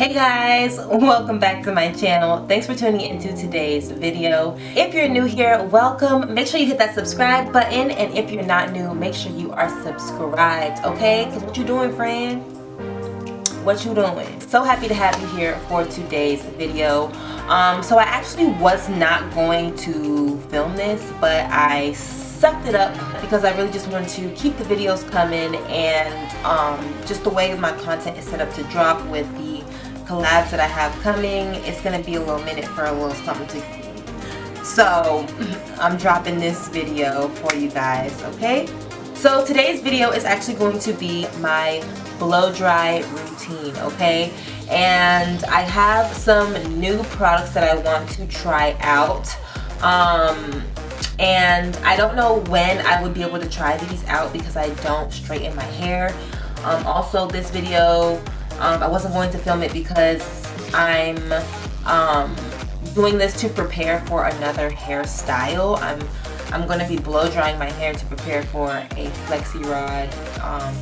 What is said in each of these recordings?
Hey guys, welcome back to my channel. Thanks for tuning into today's video. If you're new here, welcome. Make sure you hit that subscribe button, and if you're not new, make sure you are subscribed, okay? Because what you doing, friend? What you doing? So happy to have you here for today's video. So I actually was not going to film this, but I sucked it up because I really just wanted to keep the videos coming, and just the way my content is set up to drop with the collabs that I have coming, it's gonna be a little minute for a little something to, so I'm dropping this video for you guys, okay? So today's video is actually going to be my blow dry routine, okay? And I have some new products that I want to try out, and I don't know when I would be able to try these out because I don't straighten my hair. Also, this video, I wasn't going to film it because I'm doing this to prepare for another hairstyle. I'm going to be blow drying my hair to prepare for a flexi rod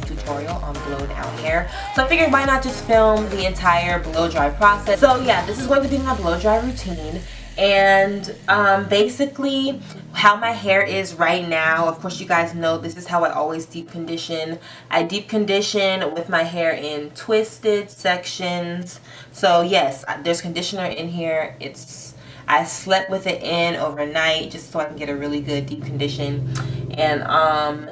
tutorial on blown out hair. So I figured why not just film the entire blow dry process. So yeah, this is going to be my blow dry routine. And basically how my hair is right now, of course you guys know this is how I always deep condition. I deep condition with my hair in twisted sections. So yes, there's conditioner in here. I slept with it in overnight just so I can get a really good deep condition. And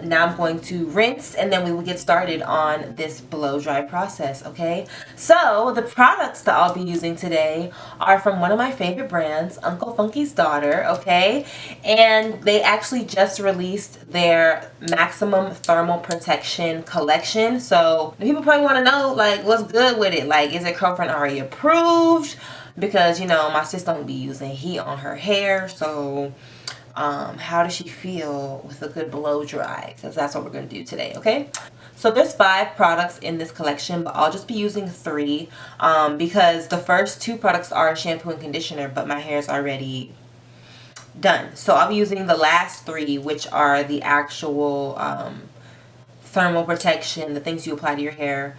now I'm going to rinse, and then we will get started on this blow dry process, okay? So the products that I'll be using today are from one of my favorite brands, Uncle Funky's Daughter, okay? And they actually just released their Maximum Thermal Protection collection. So people probably want to know, like, what's good with it? Like, is it Curlfriend already approved? Because, you know, my sis don't be using heat on her hair, so how does she feel with a good blow dry? Because that's what we're going to do today, okay? So there's 5 products in this collection, but I'll just be using 3 because the first 2 products are shampoo and conditioner, but my hair is already done. So I'll be using the last 3, which are the actual thermal protection, the things you apply to your hair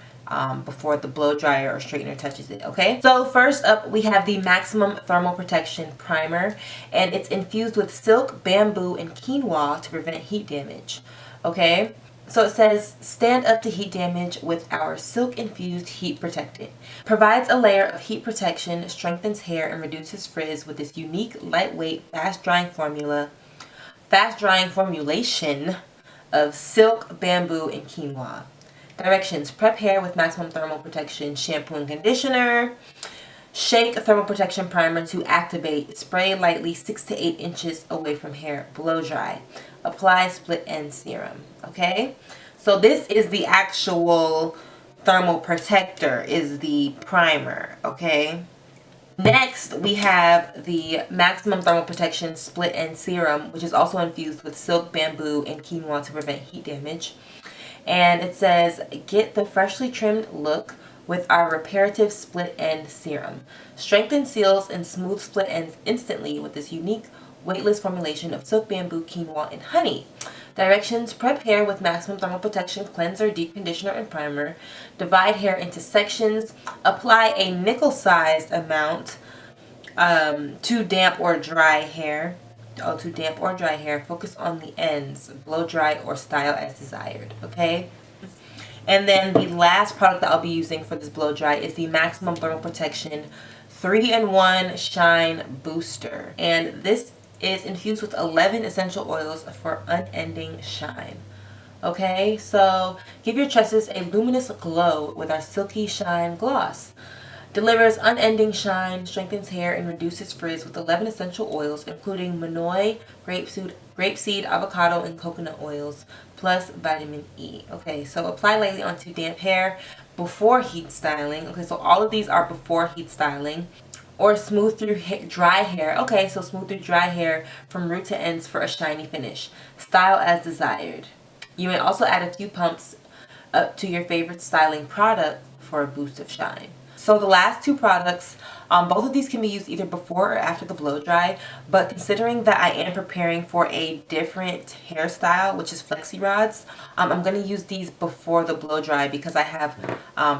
before the blow dryer or straightener touches it, okay? So first up, we have the Maximum Thermal Protection Primer, and it's infused with silk, bamboo, and quinoa to prevent heat damage, okay? So it says, stand up to heat damage with our silk-infused heat protectant. Provides a layer of heat protection, strengthens hair, and reduces frizz with this unique, lightweight, fast-drying formulation of silk, bamboo, and quinoa. Directions: prep hair with Maximum Thermal Protection shampoo and conditioner. Shake thermal protection primer to activate. Spray lightly 6 to 8 inches away from hair. Blow dry. Apply split end serum. Okay? So this is the actual thermal protector, is the primer. Okay? Next, we have the Maximum Thermal Protection Split End Serum, which is also infused with silk, bamboo, and quinoa to prevent heat damage. And it says, get the freshly trimmed look with our reparative split end serum. Strengthen seals and smooth split ends instantly with this unique weightless formulation of silk, bamboo, quinoa, and honey. Directions: prep hair with Maximum Thermal Protection cleanser, deep conditioner, and primer. Divide hair into sections. Apply a nickel-sized amount to damp or dry hair. Focus on the ends. Blow dry or style as desired. Okay? And then the last product that I'll be using for this blow dry is the Maximum Thermal Protection 3-in-1 Shine Booster. And this is infused with 11 essential oils for unending shine. Okay? So give your tresses a luminous glow with our Silky Shine Gloss. Delivers unending shine, strengthens hair, and reduces frizz with 11 essential oils, including Manoi, grapeseed, avocado, and coconut oils, plus vitamin E. Okay, so apply lightly onto damp hair before heat styling. Okay, so all of these are before heat styling. Or smooth through dry hair. Okay, so smooth through dry hair from root to ends for a shiny finish. Style as desired. You may also add a few pumps up to your favorite styling product for a boost of shine. So the last two products, both of these can be used either before or after the blow dry, but considering that I am preparing for a different hairstyle, which is flexi rods, I'm going to use these before the blow dry because I have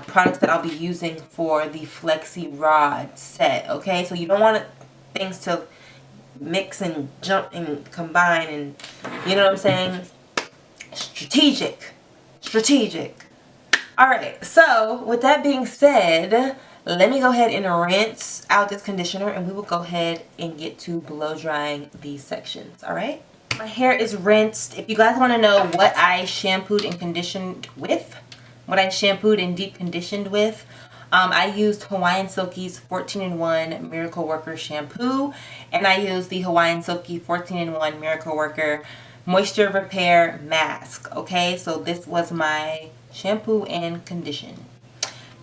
products that I'll be using for the flexi rod set, okay? So you don't want things to mix and jump and combine, and you know what I'm saying? Strategic. Alright, so with that being said, let me go ahead and rinse out this conditioner and we will go ahead and get to blow drying these sections. Alright, my hair is rinsed. If you guys want to know what I shampooed and conditioned with, deep conditioned with, I used Hawaiian Silky's 14-in-1 Miracle Worker shampoo, and I used the Hawaiian Silky 14-in-1 Miracle Worker moisture repair mask. Okay, so this was my shampoo and condition.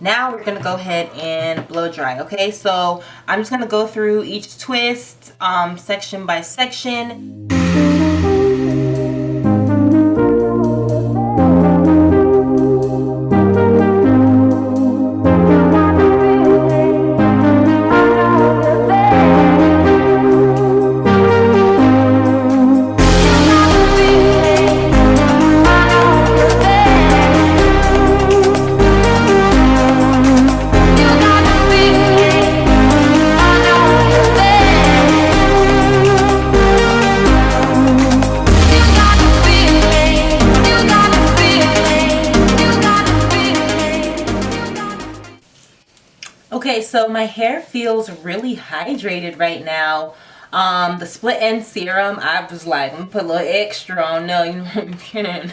Now we're gonna go ahead and blow dry. Okay, so I'm just gonna go through each twist section by section. Okay, so my hair feels really hydrated right now. The split end serum, I was like, I'm gonna put a little extra on there, you know what I'm saying?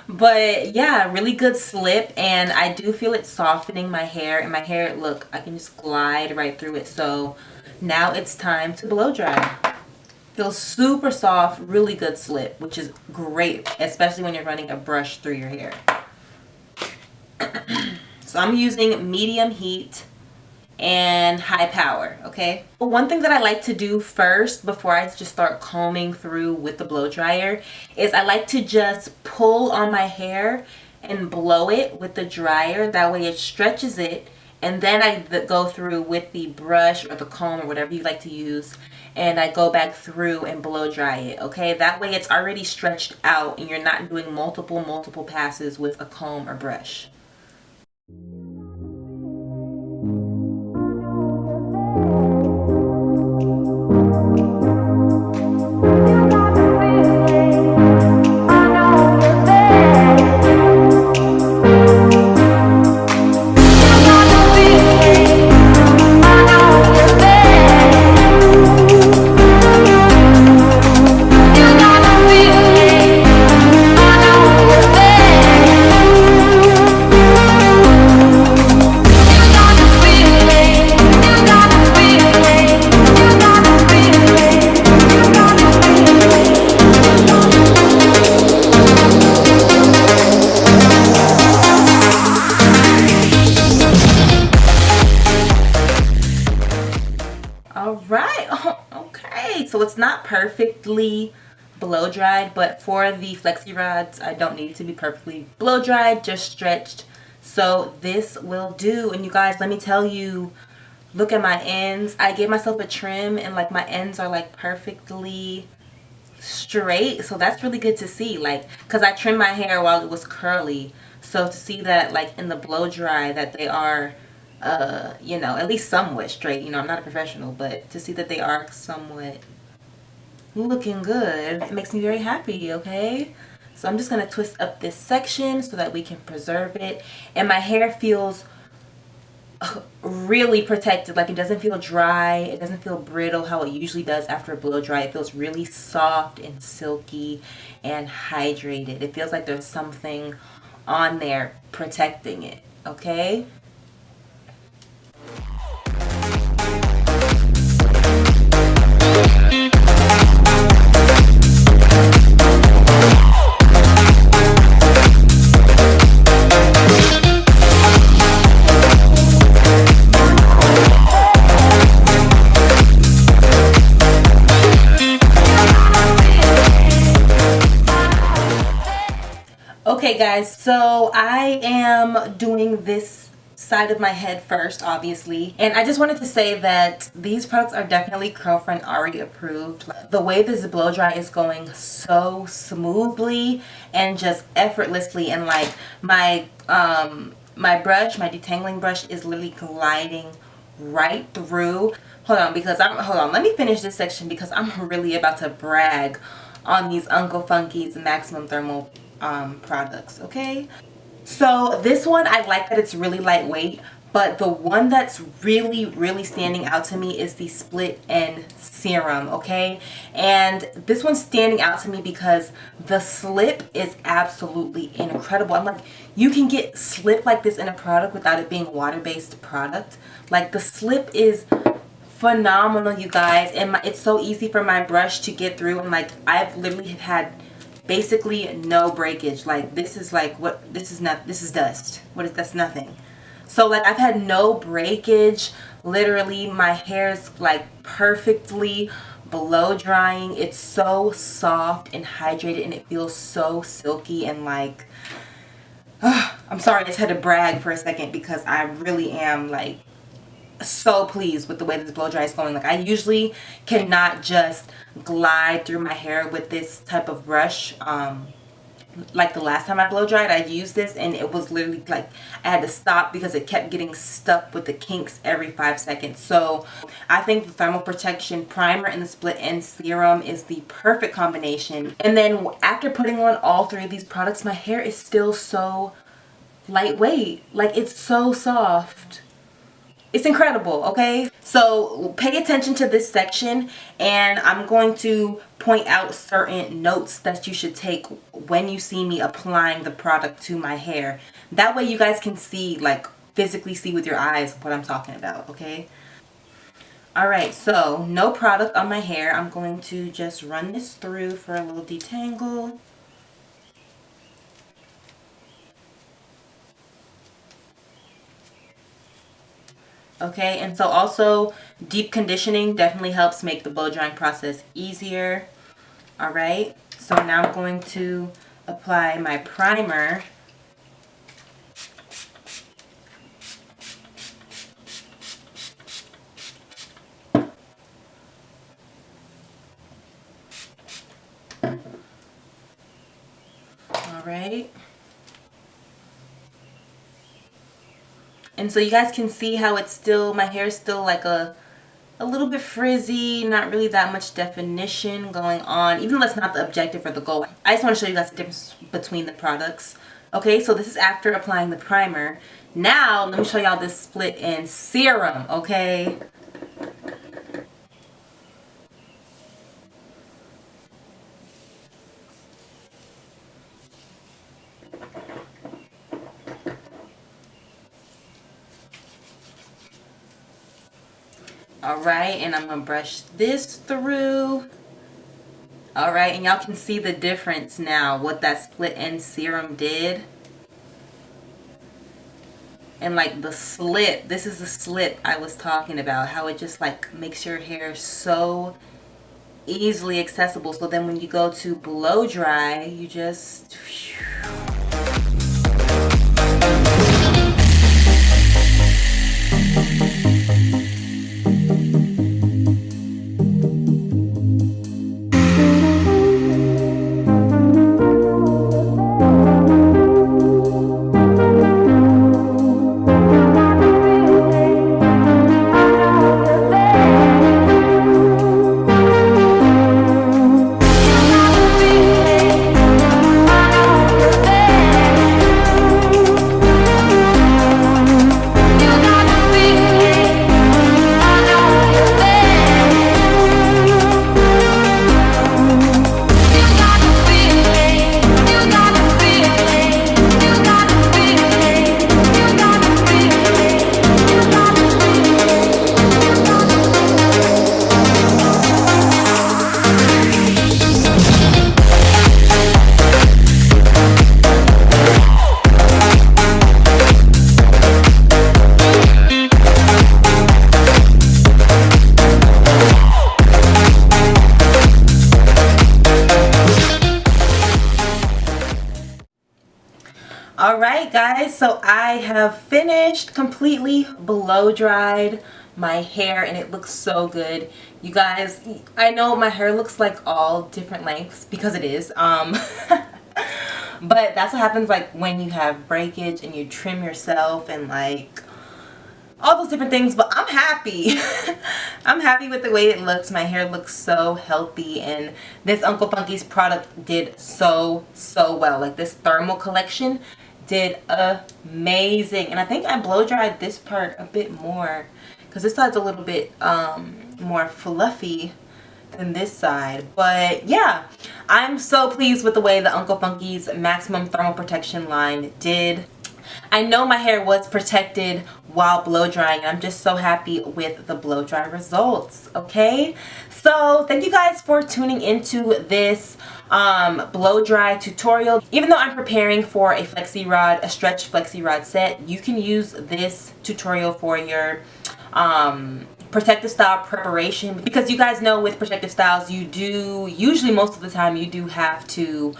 But yeah, really good slip, and I do feel it softening my hair, and my hair, look, I can just glide right through it. So now it's time to blow dry. Feels super soft, really good slip, which is great, especially when you're running a brush through your hair. So I'm using medium heat and high power, okay? One thing that I like to do first before I just start combing through with the blow dryer is I like to just pull on my hair and blow it with the dryer. That way it stretches it, and then I go through with the brush or the comb or whatever you like to use, and I go back through and blow dry it, okay? That way it's already stretched out and you're not doing multiple passes with a comb or brush. So it's not perfectly blow dried, but for the flexi rods I don't need it to be perfectly blow dried, just stretched. So this will do. And you guys, let me tell you, look at my ends. I gave myself a trim and like my ends are like perfectly straight, so that's really good to see, like, because I trimmed my hair while it was curly. So to see that like in the blow dry that they are you know, at least somewhat straight. You know, I'm not a professional, but to see that they are somewhat looking good, it makes me very happy, okay? So I'm just going to twist up this section so that we can preserve it. And my hair feels really protected. Like, it doesn't feel dry. It doesn't feel brittle how it usually does after a blow dry. It feels really soft and silky and hydrated. It feels like there's something on there protecting it, okay? Okay guys, so I am doing this side of my head first, obviously. And I just wanted to say that these products are definitely Curlfriend already approved. The way this blow dry is going so smoothly and just effortlessly, and like my brush, my detangling brush, is literally gliding right through. Hold on, let me finish this section because I'm really about to brag on these Uncle Funky's maximum thermal products, okay? So this one, I like that it's really lightweight, but the one that's really standing out to me is the Split End Serum, okay? And this one's standing out to me because the slip is absolutely incredible. I'm like, you can get slip like this in a product without it being a water-based product. Like, the slip is phenomenal, you guys, and it's so easy for my brush to get through, and like, I've literally had basically no breakage. Like, this is like, what, this is dust. That's nothing. So like, I've had no breakage. Literally, my hair is like perfectly blow drying. It's so soft and hydrated, and it feels so silky, and like, I'm sorry, I just had to brag for a second because I really am like so pleased with the way this blow dry is going. Like, I usually cannot just glide through my hair with this type of brush. Like the last time I blow dried, I used this and it was literally like I had to stop because it kept getting stuck with the kinks every 5 seconds. So I think the thermal protection primer and the Split End Serum is the perfect combination. And then after putting on all three of these products, my hair is still so lightweight. Like, it's so soft. It's incredible, okay? So pay attention to this section, and I'm going to point out certain notes that you should take when you see me applying the product to my hair. That way you guys can see, like, physically see with your eyes what I'm talking about, okay? Alright, so no product on my hair. I'm going to just run this through for a little detangle. Okay, and so also deep conditioning definitely helps make the blow drying process easier. All right, so now I'm going to apply my primer. All right. And so you guys can see how it's still, my hair is still like a little bit frizzy, not really that much definition going on, even though that's not the objective or the goal. I just want to show you guys the difference between the products. Okay, so this is after applying the primer. Now, let me show y'all this Split End Serum, okay? Alright, and I'm going to brush this through. Alright, and y'all can see the difference now, what that Split End Serum did. And like the slip, this is the slip I was talking about, how it just like makes your hair so easily accessible. So then when you go to blow dry, you just... guys, so I have finished completely blow dried my hair and it looks so good. You guys, I know my hair looks like all different lengths because it is. But that's what happens like when you have breakage and you trim yourself and like all those different things, but I'm happy. I'm happy with the way it looks. My hair looks so healthy, and this Uncle Funky's product did so well. Like this thermal collection did amazing, and I think I blow dried this part a bit more because this side's a little bit more fluffy than this side. But yeah, I'm so pleased with the way the Uncle Funky's Maximum Thermal Protection line did. I know my hair was protected while blow drying. I'm just so happy with the blow dry results. Okay, so thank you guys for tuning into this blow dry tutorial. Even though I'm preparing for a flexi rod, a stretch flexi rod set, you can use this tutorial for your protective style preparation, because you guys know with protective styles you do usually, most of the time, you do have to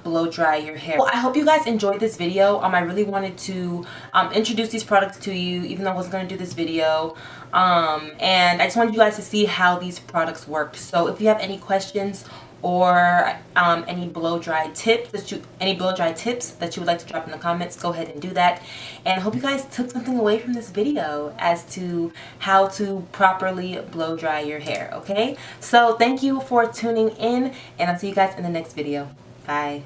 blow dry your hair. Well, I hope you guys enjoyed this video. I really wanted to introduce these products to you, even though I wasn't going to do this video, and I just wanted you guys to see how these products worked. So if you have any questions or any blow dry tips that you would like to drop in the comments, go ahead and do that. And I hope you guys took something away from this video as to how to properly blow dry your hair. Okay, so thank you for tuning in, and I'll see you guys in the next video. Bye.